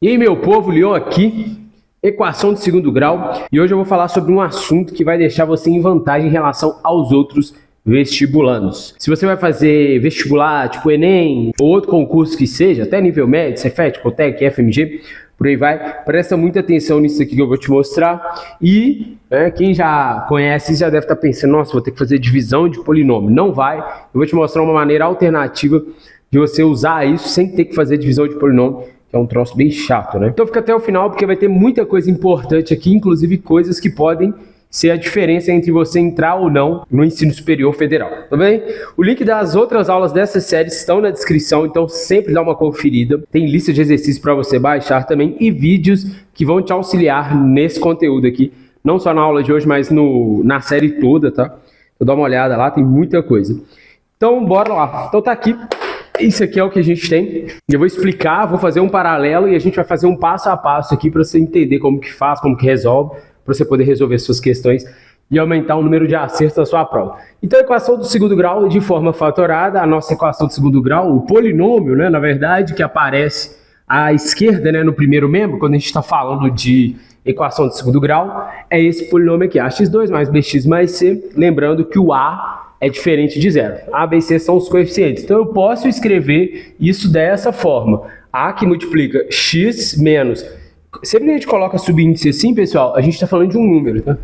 E aí, meu povo, Leon aqui, equação de segundo grau, e hoje eu vou falar sobre um assunto que vai deixar você em vantagem em relação aos outros vestibulandos. Se você vai fazer vestibular, tipo Enem, ou outro concurso que seja, até nível médio, Cefet, Cotec, FMG, por aí vai, presta muita atenção nisso aqui que eu vou te mostrar. E quem já conhece já deve estar pensando, nossa, vou ter que fazer divisão de polinômio. Não vai, eu vou te mostrar uma maneira alternativa de você usar isso sem ter que fazer divisão de polinômio. É um troço bem chato, né? Então fica até o final, porque vai ter muita coisa importante aqui, inclusive coisas que podem ser a diferença entre você entrar ou não no ensino superior federal, tá bem? O link das outras aulas dessa série estão na descrição, então sempre dá uma conferida. Tem lista de exercícios para você baixar também e vídeos que vão te auxiliar nesse conteúdo aqui, não só na aula de hoje, mas na série toda, tá? Então dá uma olhada lá, tem muita coisa. Então bora lá. Então tá aqui. Isso aqui é o que a gente tem. Eu vou explicar, vou fazer um paralelo e a gente vai fazer um passo a passo aqui para você entender como que faz, como que resolve, para você poder resolver suas questões e aumentar o número de acertos da sua prova. Então, a equação do segundo grau de forma fatorada, a nossa equação do segundo grau, o polinômio, né, na verdade, que aparece à esquerda, né, no primeiro membro, quando a gente está falando de equação de segundo grau, é esse polinômio aqui, ax2 mais bx mais c, lembrando que o a é diferente de zero. A, B e C são os coeficientes. Então eu posso escrever isso dessa forma. A que multiplica x menos... Sempre que a gente coloca subíndice assim, pessoal, a gente está falando de um número, tá?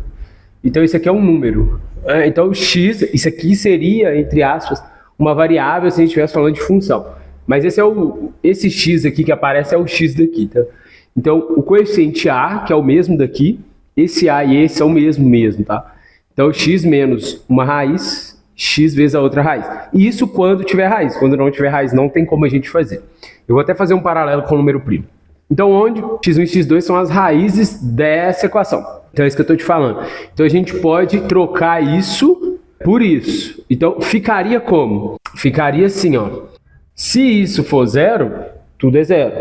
Então isso aqui é um número. Então o x, isso aqui seria, entre aspas, uma variável se a gente estivesse falando de função. Mas esse x aqui que aparece é o x daqui, tá? Então o coeficiente a, que é o mesmo daqui, esse a e esse é o mesmo, tá? Então x menos uma raiz... x vezes a outra raiz. E isso quando tiver raiz. Quando não tiver raiz, não tem como a gente fazer. Eu vou até fazer um paralelo com o número primo. Então, onde x1 e x2 são as raízes dessa equação. Então, é isso que eu estou te falando. Então, a gente pode trocar isso por isso. Então, ficaria como? Ficaria assim, ó. Se isso for zero, tudo é zero.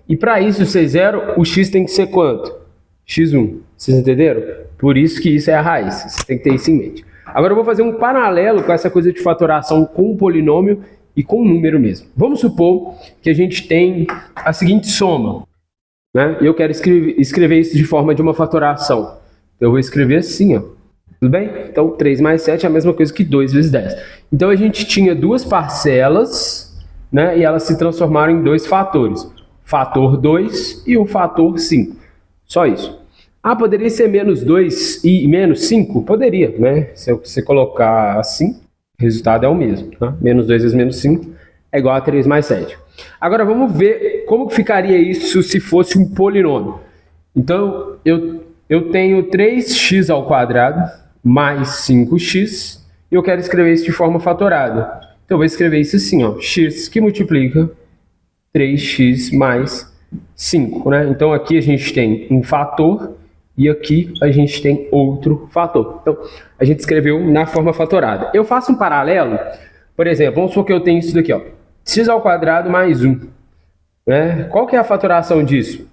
E para isso ser zero, o x tem que ser quanto? x1. Vocês entenderam? Por isso que isso é a raiz. Você tem que ter isso em mente. Agora eu vou fazer um paralelo com essa coisa de fatoração com o polinômio e com o número mesmo. Vamos supor que a gente tem a seguinte soma, né? Eu quero escrever isso de forma de uma fatoração. Eu vou escrever assim, ó. Tudo bem? Então 3 mais 7 é a mesma coisa que 2 vezes 10. Então a gente tinha duas parcelas, né? E elas se transformaram em dois fatores. Fator 2 e o fator 5. Só isso. Ah, poderia ser menos 2 e menos 5? Poderia, né? Se você colocar assim, o resultado é o mesmo. Tá? Menos 2 vezes menos 5 é igual a 3 mais 7. Agora vamos ver como ficaria isso se fosse um polinômio. Então, eu tenho 3x ao quadrado mais 5x e eu quero escrever isso de forma fatorada. Então, eu vou escrever isso assim, ó, x que multiplica 3x mais 5. Né? Então, aqui a gente tem um fator... E aqui a gente tem outro fator. Então, a gente escreveu na forma fatorada. Eu faço um paralelo, por exemplo, vamos supor que eu tenho isso daqui, ó, x ao quadrado mais 1. Né? Qual que é a fatoração disso?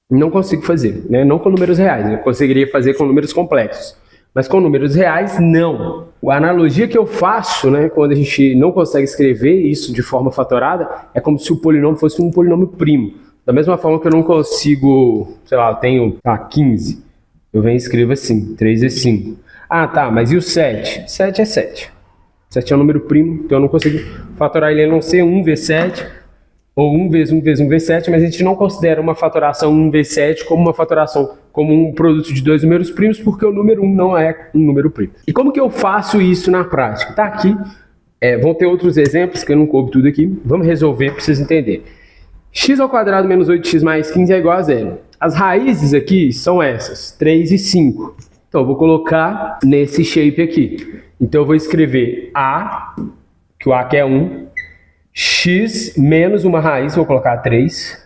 Não consigo fazer, né? Não com números reais. Eu conseguiria fazer com números complexos. Mas com números reais, não. A analogia que eu faço, né, quando a gente não consegue escrever isso de forma fatorada, é como se o polinômio fosse um polinômio primo. Da mesma forma que eu não consigo, sei lá, eu tenho 15, eu venho e escrevo assim, 3 vezes 5. Ah, tá, mas e o 7? 7 é 7. 7 é um número primo, então eu não consigo fatorar ele a não ser 1 vezes 7, ou 1 vezes 1 vezes 1 vezes 7, mas a gente não considera uma fatoração 1 vezes 7 como uma fatoração, como um produto de dois números primos, porque o número 1 não é um número primo. E como que eu faço isso na prática? Tá aqui, vão ter outros exemplos, que eu não coube tudo aqui, vamos resolver para vocês entenderem. X ao quadrado menos 8x mais 15 é igual a zero. As raízes aqui são essas, 3 e 5. Então, eu vou colocar nesse shape aqui. Então, eu vou escrever A, que o A que é 1, x menos uma raiz, vou colocar 3,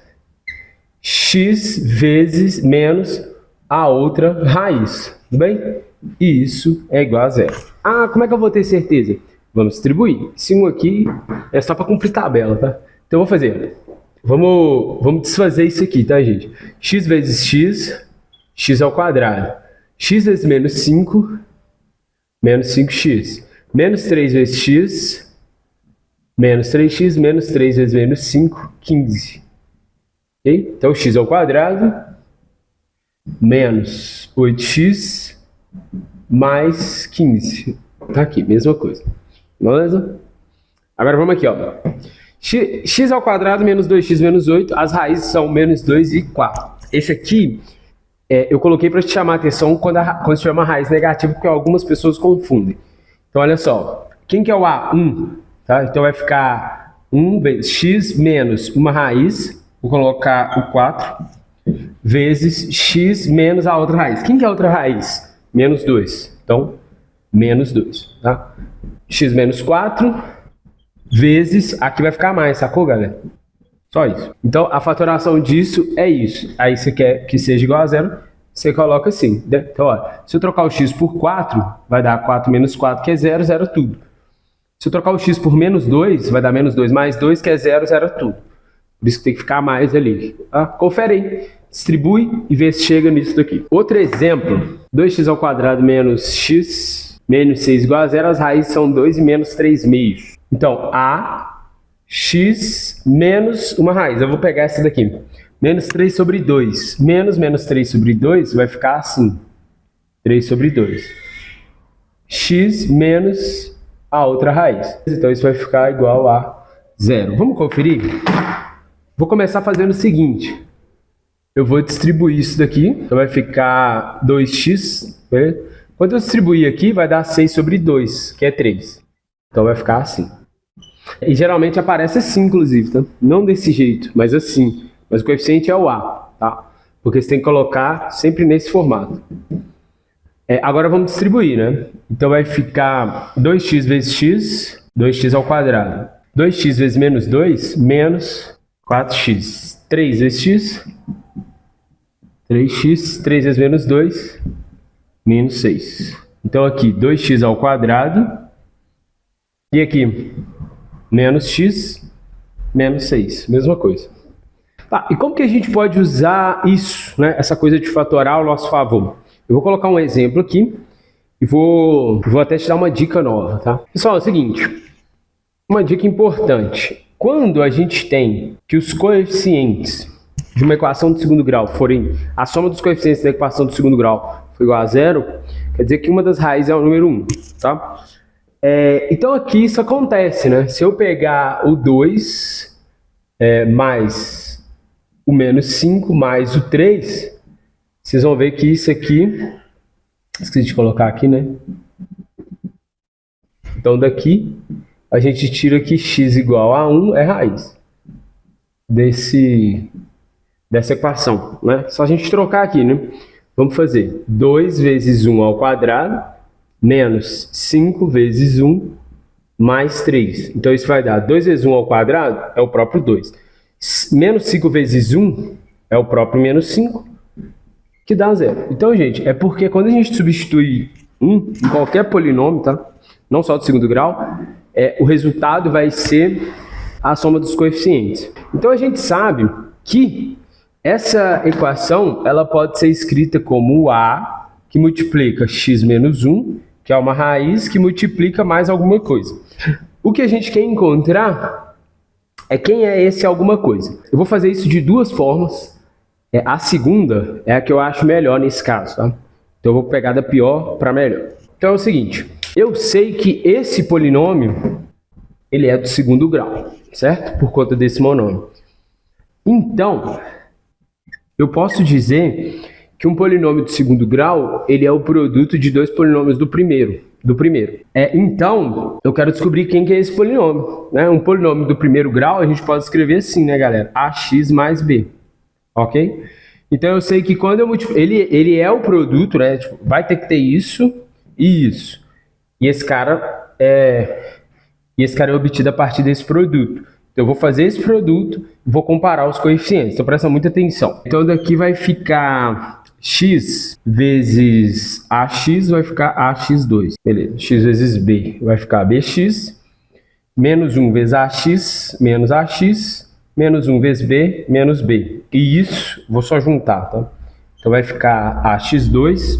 x vezes menos a outra raiz, tudo bem? E isso é igual a zero. Ah, como é que eu vou ter certeza? Vamos distribuir. Esse 1 aqui é só para cumprir tabela, tá? Então, eu vou fazer... Vamos desfazer isso aqui, tá, gente? X vezes x, x ao quadrado. X vezes menos 5, menos 5x. Menos 3 vezes x, menos 3x, menos 3 vezes menos 5, 15. Ok? Então, x ao quadrado menos 8x mais 15. Tá aqui, mesma coisa. Beleza? Agora vamos aqui, ó. X ao quadrado menos 2x menos 8, as raízes são menos 2 e 4. Esse aqui eu coloquei para te chamar a atenção quando se tiver uma raiz negativa, porque algumas pessoas confundem. Então, olha só. Quem que é o A? 1. Tá? Então, vai ficar 1 vezes x menos uma raiz, vou colocar o 4, vezes x menos a outra raiz. Quem que é a outra raiz? Menos 2. Então, menos 2. Tá? X menos 4 vezes, aqui vai ficar mais, sacou, galera? Só isso. Então, a fatoração disso é isso. Aí, você quer que seja igual a zero, você coloca assim. Então, ó, se eu trocar o x por 4, vai dar 4 menos 4, que é 0, zero tudo. Se eu trocar o x por menos 2, vai dar menos 2 mais 2, que é 0, zero tudo. Por isso que tem que ficar mais ali. Tá? Confere aí. Distribui e vê se chega nisso daqui. Outro exemplo. 2x ao quadrado menos x menos 6 igual a 0. As raízes são 2 e menos 3 meios. Então, a x menos uma raiz. Eu vou pegar essa daqui. Menos 3 sobre 2. Menos 3 sobre 2 vai ficar assim. 3 sobre 2. X menos a outra raiz. Então, isso vai ficar igual a 0. Vamos conferir? Vou começar fazendo o seguinte. Eu vou distribuir isso daqui. Então, vai ficar 2x. Né? Quando eu distribuir aqui, vai dar 6 sobre 2, que é 3. Então, vai ficar assim. E geralmente aparece assim, inclusive, tá? Não desse jeito, mas assim. Mas o coeficiente é o A, tá? Porque você tem que colocar sempre nesse formato. Agora vamos distribuir, né? Então vai ficar 2x vezes x, 2x ao quadrado. 2x vezes menos 2, menos 4x. 3 vezes x, 3x, 3 vezes menos 2, menos 6. Então aqui, 2x ao quadrado. E aqui, menos x, menos 6. Mesma coisa. Tá, e como que a gente pode usar isso, né? Essa coisa de fatorar ao nosso favor? Eu vou colocar um exemplo aqui e vou até te dar uma dica nova, tá? Pessoal, é o seguinte, uma dica importante. Quando a gente tem que os coeficientes de uma equação de segundo grau forem, a soma dos coeficientes da equação de segundo grau for igual a 0, quer dizer que uma das raízes é o número 1, tá? Então aqui isso acontece, né? Se eu pegar o 2 mais o menos 5 mais o 3, vocês vão ver que isso aqui, esqueci de colocar aqui, né? Então daqui a gente tira que x igual a 1 é raiz dessa equação, né? Só a gente trocar aqui, né? Vamos fazer 2 vezes 1 ao quadrado menos 5 vezes 1 mais 3. Então isso vai dar 2 vezes 1 ao quadrado é o próprio 2. Menos 5 vezes 1 é o próprio menos 5, que dá 0. Então, gente, é porque quando a gente substitui 1 em qualquer polinômio, tá? Não só do segundo grau, o resultado vai ser a soma dos coeficientes. Então, a gente sabe que essa equação ela pode ser escrita como A, que multiplica x menos 1, que é uma raiz que multiplica mais alguma coisa. O que a gente quer encontrar é quem é esse alguma coisa. Eu vou fazer isso de duas formas. A segunda é a que eu acho melhor nesse caso, tá? Então eu vou pegar da pior para melhor. Então é o seguinte, eu sei que esse polinômio, ele é do segundo grau, certo? Por conta desse monômio. Então, eu posso dizer que um polinômio do segundo grau, ele é o produto de dois polinômios do primeiro. Então, eu quero descobrir quem que é esse polinômio, né? Um polinômio do primeiro grau, a gente pode escrever assim, né, galera? Ax mais b, ok? Então, eu sei que quando eu multiplico, ele é o produto, né? Tipo, vai ter que ter isso e isso. E esse cara é obtido a partir desse produto. Então, eu vou fazer esse produto e vou comparar os coeficientes. Então, presta muita atenção. Então, daqui vai ficar x vezes ax, vai ficar ax2. Beleza. X vezes b vai ficar bx. Menos 1 vezes ax, menos ax. Menos 1 vezes b, menos b. E isso, vou só juntar, tá? Então, vai ficar ax2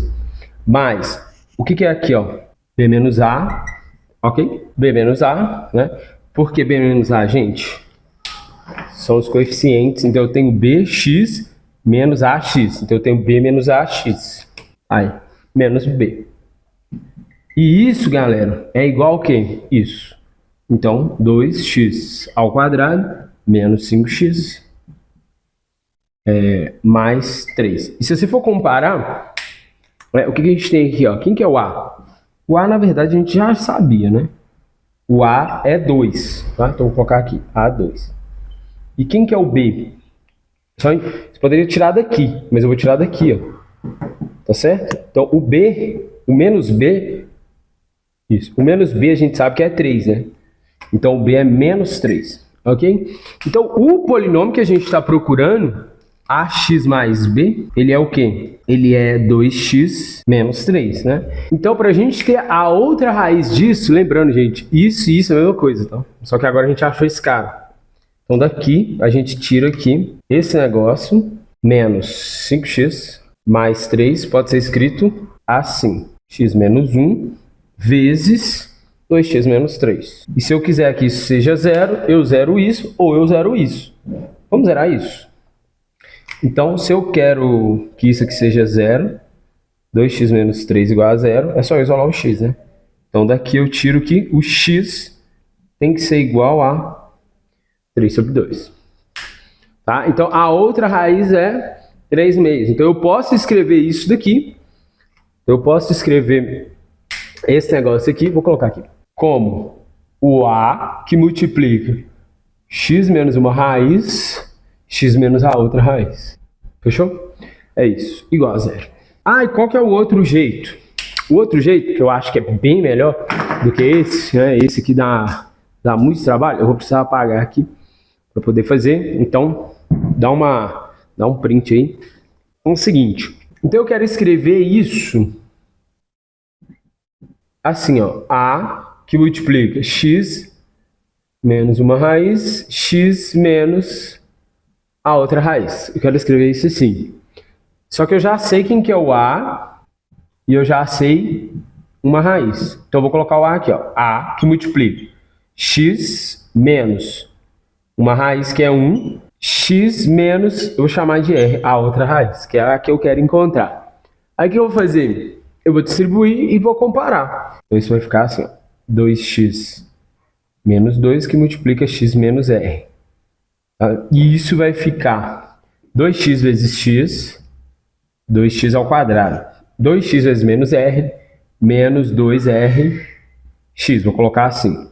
mais, o que é aqui, ó? B menos a, ok? B menos a, né? Por que B menos A, gente? São os coeficientes. Então eu tenho bx menos ax. Então eu tenho b menos ax. Aí, menos b. E isso, galera, é igual ao quê? Isso. Então, 2x ao quadrado menos 5x mais 3. E se você for comparar, o que a gente tem aqui? Ó? Quem que é o A? O A, na verdade, a gente já sabia, né? O A é 2. Tá? Então, vou colocar aqui, A2. E quem que é o B? Você poderia tirar daqui, mas eu vou tirar daqui, ó. Tá certo? Então, o B, o menos B, isso. O menos B a gente sabe que é 3, né? Então, o B é menos 3, ok? Então, o polinômio que a gente está procurando, ax mais b, ele é o quê? Ele é 2x menos 3, né? Então, para a gente ter a outra raiz disso, lembrando, gente, isso e isso é a mesma coisa, tá? Só que agora a gente achou esse cara. Então, daqui, a gente tira aqui esse negócio, menos 5x mais 3, pode ser escrito assim, x menos 1 vezes 2x menos 3. E se eu quiser que isso seja zero, eu zero isso ou eu zero isso. Vamos zerar isso. Então, se eu quero que isso aqui seja zero, 2x menos 3 igual a zero, é só isolar o x, né? Então, daqui eu tiro que o x tem que ser igual a 3 sobre 2. Tá? Então, a outra raiz é 3 meios. Então, eu posso escrever isso daqui. Eu posso escrever esse negócio aqui, vou colocar aqui, como o A que multiplica x menos uma raiz, x menos a outra raiz. Fechou? É isso, igual a zero. Ah, e qual que é o outro jeito? O outro jeito, que eu acho que é bem melhor do que esse, né? Esse aqui dá muito trabalho. Eu vou precisar apagar aqui para poder fazer. Então, dá um print aí. É o seguinte. Então, eu quero escrever isso assim, ó. A que multiplica x menos uma raiz, x menos a outra raiz. Eu quero escrever isso assim. Só que eu já sei quem que é o A e eu já sei uma raiz. Então, eu vou colocar o A aqui, ó. A que multiplica x menos uma raiz que é 1, x menos, eu vou chamar de R, a outra raiz, que é a que eu quero encontrar. Aí, o que eu vou fazer? Eu vou distribuir e vou comparar. Então, isso vai ficar assim, ó. 2x menos 2 que multiplica x menos R. E isso vai ficar 2x vezes x, 2x ao quadrado. 2x vezes menos R, menos 2rx. Vou colocar assim.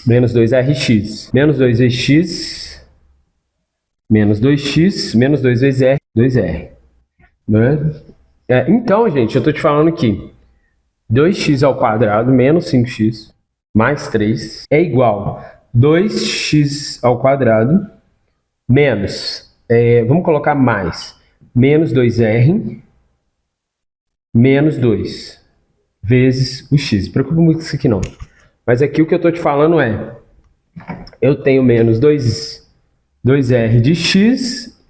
Menos 2rx. Menos 2 vezes x, menos 2x, menos 2 vezes R, 2r. Então, gente, eu estou te falando que 2x ao quadrado menos 5x mais 3 é igual a 2x ao quadrado menos, vamos colocar mais, menos 2r menos 2 vezes o x. Não se preocupe muito com isso aqui não. Mas aqui o que eu estou te falando é, eu tenho menos 2r de x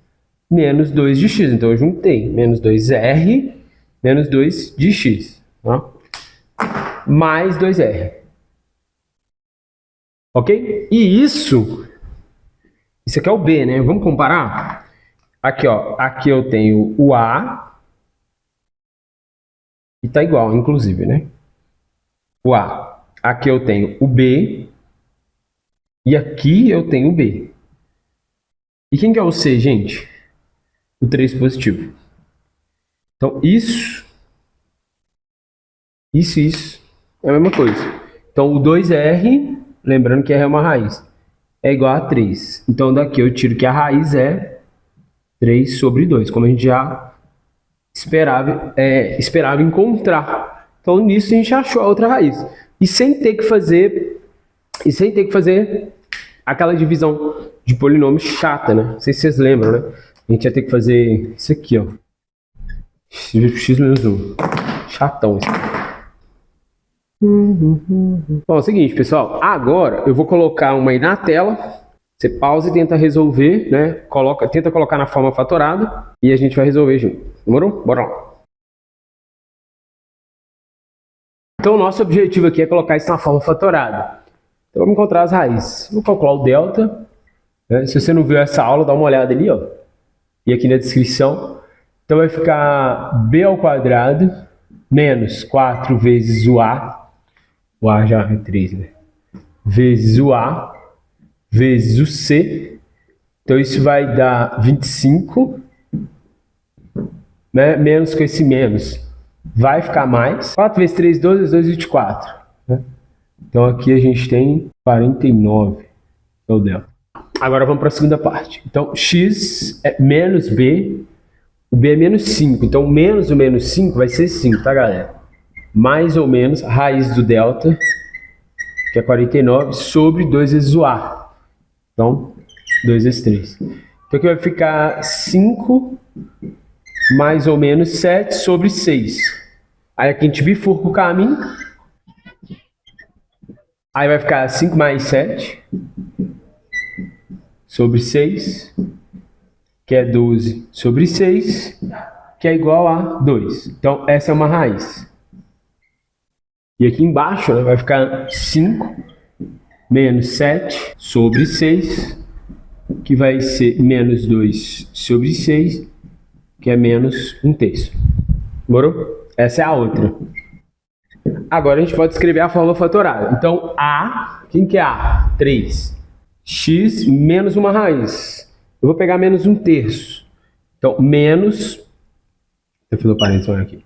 menos 2 de x. Então eu juntei menos 2r menos 2 de x. Tá? Mais 2r. Ok? E isso aqui é o B, né? Vamos comparar? Aqui, ó. Aqui eu tenho o A. E tá igual, inclusive, né? O A. Aqui eu tenho o B. E aqui eu tenho o B. E quem que é o C, gente? O 3 positivo. Então, isso é a mesma coisa. Então, o 2R, lembrando que R é uma raiz, é igual a 3. Então, daqui eu tiro que a raiz é 3 sobre 2, como a gente já esperava encontrar. Então, nisso a gente achou a outra raiz. E sem ter que fazer aquela divisão de polinômio chata, né? Não sei se vocês lembram, né? A gente ia ter que fazer isso aqui, ó. X menos 1. Chatão isso. Bom, é o seguinte, pessoal. Agora eu vou colocar uma aí na tela. Você pausa e tenta resolver, né? Tenta colocar na forma fatorada e a gente vai resolver junto. Demorou? Bora lá. Então, o nosso objetivo aqui é colocar isso na forma fatorada. Então, vamos encontrar as raízes. Vou calcular o delta. né? Se você não viu essa aula, dá uma olhada ali, ó. E aqui na descrição. Então vai ficar b ao quadrado menos 4 vezes o a. O a já é 3, né? Vezes o a vezes o c. Então isso vai dar 25, né? Menos com esse menos. Vai ficar mais. 4 vezes 3, 12, vezes 2, 24. Né? Então aqui a gente tem 49. É o delta. Agora vamos para a segunda parte. Então x é menos b. O b é menos 5. Então menos o menos 5 vai ser 5, tá, galera? Mais ou menos a raiz do delta, que é 49, sobre 2 vezes o a. Então 2 vezes 3. Então aqui vai ficar 5 mais ou menos 7 sobre 6. Aí aqui a gente bifurca o caminho. Aí vai ficar 5 mais 7 sobre 6, que é 12 sobre 6, que é igual a 2. Então essa é uma raiz. E aqui embaixo, né, vai ficar 5 menos 7 sobre 6, que vai ser menos 2 sobre 6, que é menos 1/3. Demorou? Essa é a outra. Agora a gente pode escrever a fórmula fatorada. Então, A, quem que é A? 3. X menos uma raiz. Eu vou pegar menos 1/3. Então, menos... Eu fiz o parênteses aqui.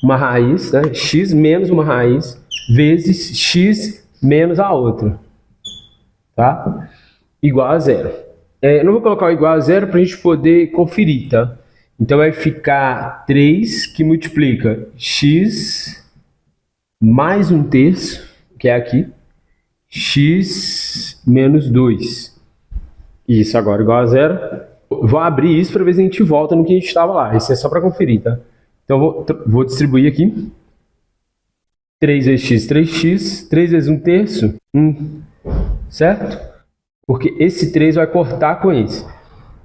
Uma raiz, né? X menos uma raiz, vezes X menos a outra. Tá? Igual a 0. Eu não vou colocar o igual a 0 para a gente poder conferir, tá? Então vai ficar 3 que multiplica x mais 1/3, que é aqui, x menos 2. Isso agora igual a 0. Vou abrir isso para ver se a gente volta no que a gente estava lá. Isso é só para conferir, tá? Então vou distribuir aqui. 3 vezes x, 3x. 3 vezes 1/3, 1. Certo? Porque esse 3 vai cortar com esse.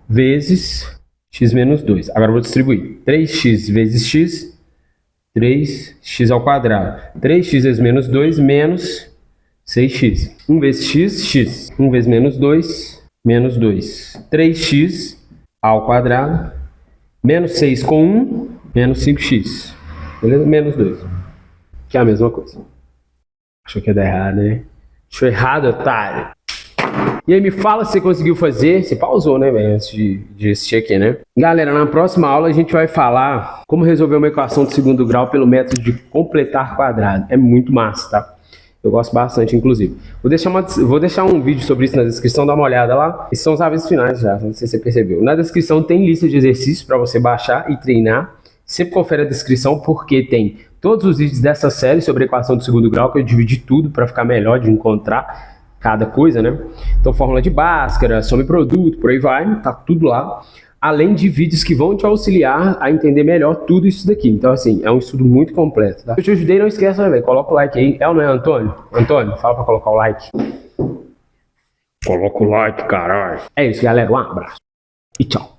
Vezes x menos 2. Agora eu vou distribuir. 3x vezes x, 3x ao quadrado. 3x vezes menos 2, menos 6x. 1 vezes x, x. 1 vezes menos 2, menos 2. 3x ao quadrado. Menos 6 com 1, menos 5x. Beleza? Menos 2. Que é a mesma coisa. Achou que ia dar errado, né? Achou errado, otário. E aí me fala se você conseguiu fazer. Você pausou, né, velho, antes de assistir aqui, né? Galera, na próxima aula a gente vai falar como resolver uma equação de segundo grau pelo método de completar quadrado. É muito massa, tá? Eu gosto bastante, inclusive. Vou deixar um vídeo sobre isso na descrição, dá uma olhada lá. Esses são os avisos finais já, não sei se você percebeu. Na descrição tem lista de exercícios para você baixar e treinar. Sempre confere a descrição porque tem todos os vídeos dessa série sobre equação de segundo grau, que eu dividi tudo para ficar melhor de encontrar cada coisa, né? Então, fórmula de Bhaskara, soma e produto, por aí vai, tá tudo lá. Além de vídeos que vão te auxiliar a entender melhor tudo isso daqui. Então, assim, é um estudo muito completo, tá? Se eu te ajudei, não esqueça, velho, coloca o like aí. É ou não é, Antônio? Antônio, fala pra colocar o like. Coloca o like, caralho. É isso, galera, um abraço e tchau.